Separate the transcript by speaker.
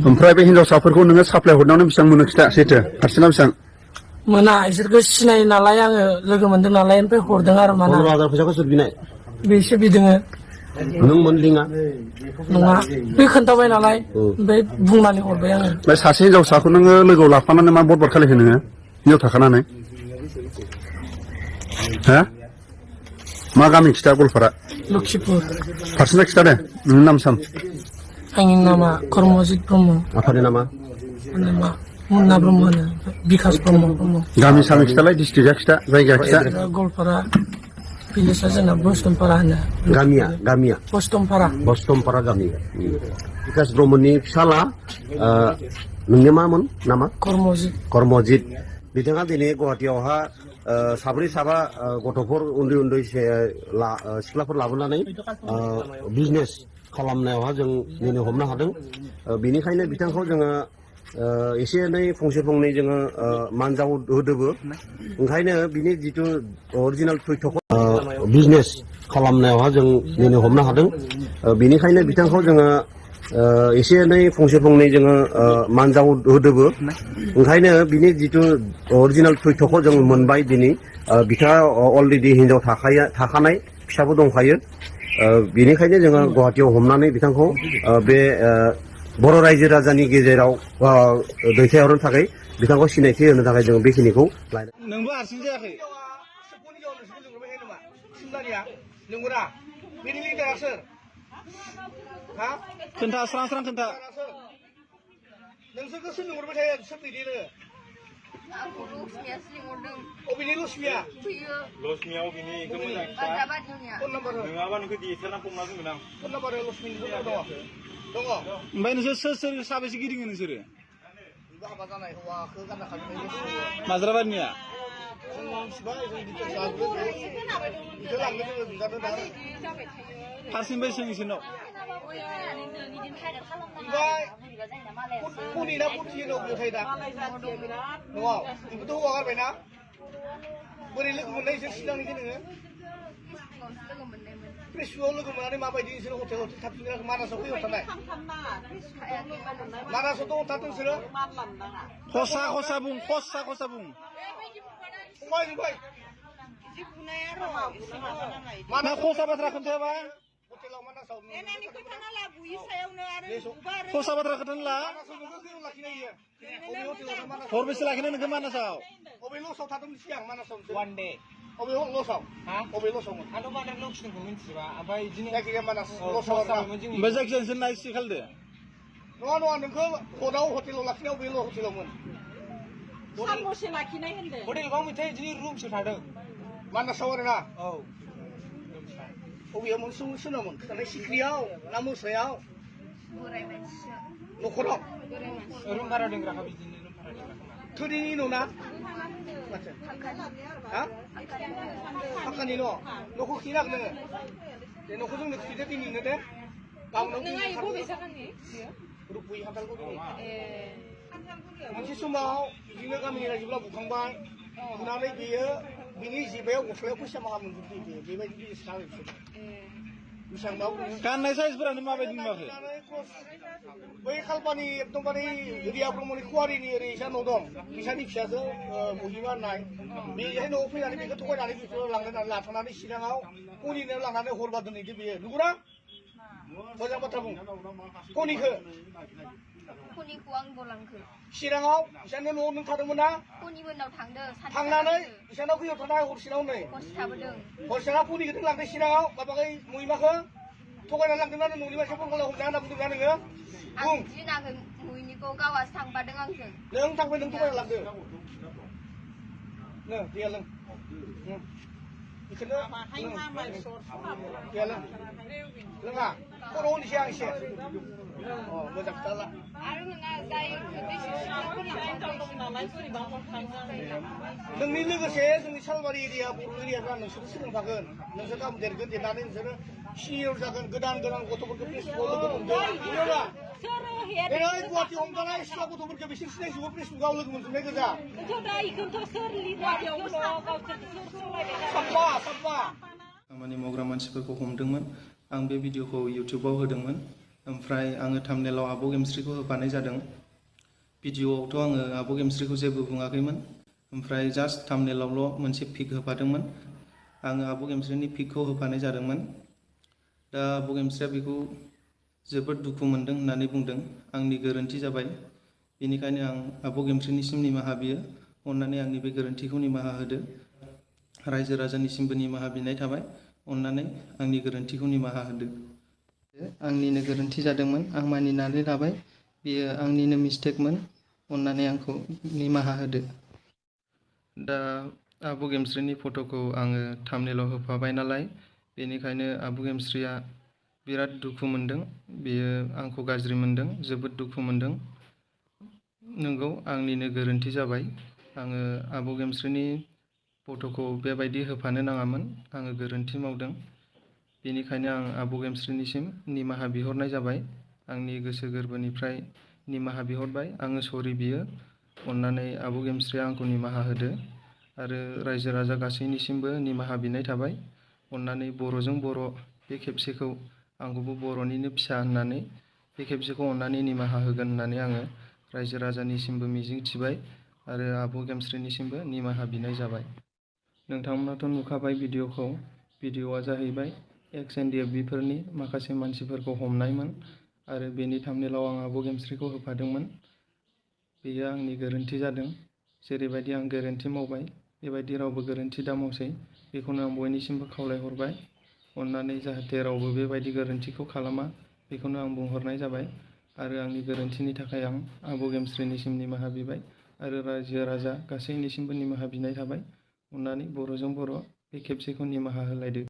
Speaker 1: ओमफ्राय बे हिनजावसाफोरखौ नोङो साप्लाय हरनायावनो बेसेबां मोनो खिथा सैथो हारसिंना बेसेबां
Speaker 2: मोना इसोरखौ सिनायो नालाय आङो लोगो मोनदों नालाय ओमफ्राय हरदों आरो माना
Speaker 3: 15,000 फैसाखौ सोर बिनाय
Speaker 2: बेसो बिदोङो
Speaker 3: नों मोनलिङा
Speaker 2: नङा बे खोन्थाबाय नालाय ओमफ्राय बुंनानै हरबाय आङो
Speaker 1: ओमफ्राय सासे हिनजावसाखौ नोङो लोगोआव लाफानानै मा बदबद खालायखो नोङो हिनजाव थाखानानै हा मा गामि खिथा गलपारा
Speaker 2: लक्षिपुर
Speaker 1: फारसेना खिथा दे नोंनि नाम साम
Speaker 2: आंनि नामा कर्मजित ब्रह्म
Speaker 3: आफानि नामा
Speaker 2: आंनि मा मुन्ना ब्रह्म होनो बिकास ब्रह्म
Speaker 1: गामि सामि खिथालाय डिस्ट्रिक्टआ खिथा जायगाया खिथा
Speaker 2: गलपारा भिलेजआ जोंना बस्तमपारा होनो
Speaker 3: गामिया बस्तमपारा गामि बिकास ब्रह्मनि फिसाला नोंनि मामोन नामा कर्मजित बिथाङा दिनै गुवाहाटीयावहा साब्रै साबा गथ'फोर उन्दै सिख्लाफोर लाबोनानै बिजनेस खालामनायावहा जों दिनै हमनो हादों बेनिखायनो बिथांखौ जोङो एसे एनै फंसे फंनै जोङो मानजाव होदोबो ओंखायनो बिनि जिथु अरिजिनेल तथ्यखौ बिजनेस खालामनायावहा जों दिनै हमनो हादों बेनिखायनो बिथांखौ जोङो एसे एनै फंसे फंनै जोङो मानजाव होदोबो ओंखायनो बिनि जिथु अरिजिनेल तथ्यखौ जों मोनबाय दिनै बिथाङा अलरेडि हिनजाव थाखानाय फिसाबो दंखायो बेनिखायनो जोङो गुवाहाटीयाव हमनानै बिथांखौ बे बर' रायजो राजानि गेजेराव दैथायहरनो थाखाय बिथांखौ सिनायथि होनो थाखाय जों बेखिनिखौ
Speaker 4: नोंबो हारसिं जायाखै नंगौना बेनि लिडारा सोर हा खोन्था स्रां स्रां खोन्था नोंसोरखौ सोर लिंहरबाय थायो सोर दैदेनो अबेनि लक्ष्मिया लक्ष्मिया अबेनि फन नाम्बार नङाबा नोंखौ डिएसएल नाम हमना दोनगोन आं फन नाम्बार लक्ष्मिनि दङ ओमफ्राय नोंसोर सोर साबेसे गिदिङो नोंसोरो हाबा जानाय हौवाखौ गानना खालामनाय माज्राबारिनिया फारसेनिफ्राय सों इसोरनाव पुनिना पुथिनो अबेयाव थायो दा न'आव बेखौथ' हौवा गारबायना बोरै लोगो मोननाय इसोर सिगांनिखौ नोङो फेसबुकआव लोगो मोननानै माबायदि इसोर हटेल थाबफिननो मानासाव फैबाय थानाय मानासाव दङ थाथ नोंसोरो खसा बुं फंबाय माना खसा बाथ्रा खोन्थायाबा हटेलाव मानासाव खसा बाथ्रा खोन्थानोला हरबेसे लाखिनाय नोंखौ मानासाव अबे लसआव थादोंमोन सिगां मानासाव वान दे अबे लसआव अबे लसआवमोन आंथ' बांद्राय लक्ष्मिखौ मिन्थिबा ओमफ्राय बिदिनो जायखिजाया मानास लसआव ओमफ्राय जायखिजाया नोंसोर नाइट स्टे खालामदो नङा नोंखौ हराव हटेलाव लाखिनायाव बे हटेलावमोन सानबसे लाखिनाय होनदों हटेलाव मोनसे बिदिनो रुमसो थादों मानासाव आरोना औ अबेयावमोन सोनामोन थानाय सिख्रियाव ना मोसायाव न'खराव रुम भारा दोनग्राखा बिदिनो रुम भारा दोनग्रा थोरिनि न' ना माथो फाक्कानि न'खौ खिनो हागोन नोङो बे न'खौ जोंनो खिदो दिनैनो दे रुपुय खान्थालगुरि मोनसे समाव बिदिनो गामिनि रायजोफोरा बुखांबाय बुनानै बेयो बिनि जिबायाव गस्लायाव फैसा माहा मोनजोबदों बेबायदि गाननाय साइजफोरानो माबायदि नुवाखै बै खालपानि एकदमबारे रिया ब्रह्मनि खुवारिनि ओरै इसा न' दं बिसानि फिसासो महिमा होननाय बेहाय न'आव फैनानै बेखौ थगायनानै बेखौ लांनानै लाथानानै चिराङाव कनिनो लांनानै हरबा दोनहैदो बेयो नंगौना मोजां बाथ्रा बुं कनिखौ आं बलांखो चिराङाव इसानो न'आव नों थादोंमोन ना कनिमोननाव थांनानै इसानाव फैयाव थानाय हरसेनाव नै हरसेना कनिखौ लांदों चिराङाव माबाखै महिमाखौ थगायना लांदोंना न'नि मानसिफोरखौ हमना होनना बुंदोंना नोङो बुं महिनिखौ गावासो थांफादों आंजों नों थांबाय नों थगायना लांदों नो दैया लों बेखौनो दैया लों लोङा खर' होनोसै आं एसे मोजां खोथाला नोंनि लोगोसे जोंनि सालबारि एरिया बर' एरियाफ्रा नोंसोरो सोलोंफागोन नोंसोर गाबोन देरगोन देरनानै नोंसोरो सिनियर जागोन गोदान गथ'फोरखौ फेसबुकआव लोगो मोनगोन नङा दिनै गुवाहाटि हमजानाय सिख्ला गथ'फोरखौ बिसोर सिनायजोबो फेसबुकआव लोगो मोनजोबनाय गोजा खामानि मावग्रा मानसिफोरखौ हमदोंमोन आं बे भिडिअखौ इउटिउबाव होदोंमोन
Speaker 5: ओमफ्राय आङो थाम्बनेलाव आब' गेमस्रिखौ होफानाय जादों। भिडिअआवथ' आङो आब' गेमस्रिखौ जेबो बुङाखैमोन, ओमफ्राय जास्ट थाम्बनेलावल' मोनसे पिक होफादोंमोन। आङो आब' गेमस्रिनि पिकखौ होफानाय जादोंमोन। दा आब' गेमस्रिया बेखौ जोबोद दुखु मोनदों होननानै बुंदों। आंनि गोरोन्थि जाबाय, बेनिखायनो आं आब' गेमस्रिनिसिम निमाहा बियो। अननानै आंनि बे गोरोन्थिखौ निमाहा होदो। रायजो राजानिसिमबो निमाहा बिनाय थाबाय। अननानै आंनि गोरोन्थिखौ निमाहा होदो। आंनिनो गोरोन्थि जादोंमोन, आं मानिनानै लाबाय। बेयो आंनिनो मिस्टेकमोन। अननानै आंखौ निमाहा होदो। दा आब' गेमस्रिनि फट'खौ आङो थाम्बनेलाव होफाबाय नालाय, बेनिखायनो आब' गेमस्रिया बिराद दुखु मोनदों। बेयो आंखौ गाज्रि मोनदों, जोबोद दुखु मोनदों। नंगौ, आंनिनो गोरोन्थि जाबाय। आङो आब' गेमस्रिनि फट'खौ बेबायदि होफानो नाङामोन। आङो गोरोन्थि मावदों। बेनिखायनो आं आब' गेमस्रिनिसिम निमाहा बिहरनाय जाबाय। आंनि गोसो गोरबोनिफ्राय निमाहा बिहरबाय। आङो सरि बियो। अननानै आब' गेमस्रिया आंखौ निमाहा होदो आरो रायजो राजा गासैनिसिमबो निमाहा बिनाय थाबाय। अननानै बर'जों बर' बे खेबसेखौ आंखौबो बर'निनो फिसा होननानै बे खेबसेखौ अननानै निमाहा होगोन होननानै आङो रायजो राजानिसिमबो मिजिं थिबाय आरो आब' गेमस्रिनिसिमबो निमाहा बिनाय जाबाय। नोंथांमोनाथ' नुखाबाय भिडिअखौ। भिडिअआ जाहैबाय एक्स-एन-डि-एफ-बिफोरनि माखासे मानसिफोरखौ हमनायमोन आरो बेनि थाम्बनेलाव आं आब' गेमस्रिखौ होफादोंमोन। बेयो आंनि गोरोन्थि जादों। जेरैबायदि आं गोरोन्थि मावबाय, बेबायदि रावबो गोरोन्थि दा मावसै। बेखौनो आं बयनिसिमबो खावलायहरबाय। अननानै जाहाथे रावबो बेबायदि गोरोन्थिखौ खालामा, बेखौनो आं बुंहरनाय जाबाय। आरो आंनि गोरोन्थिनि थाखाय आं आब' गेमस्रिनिसिम निमाहा बिबाय आरो रायजो राजा गासैनिसिमबो निमाहा बिनाय थाबाय। अननानै बर'जों बर' बे खेबसेखौ निमाहा होलायदो।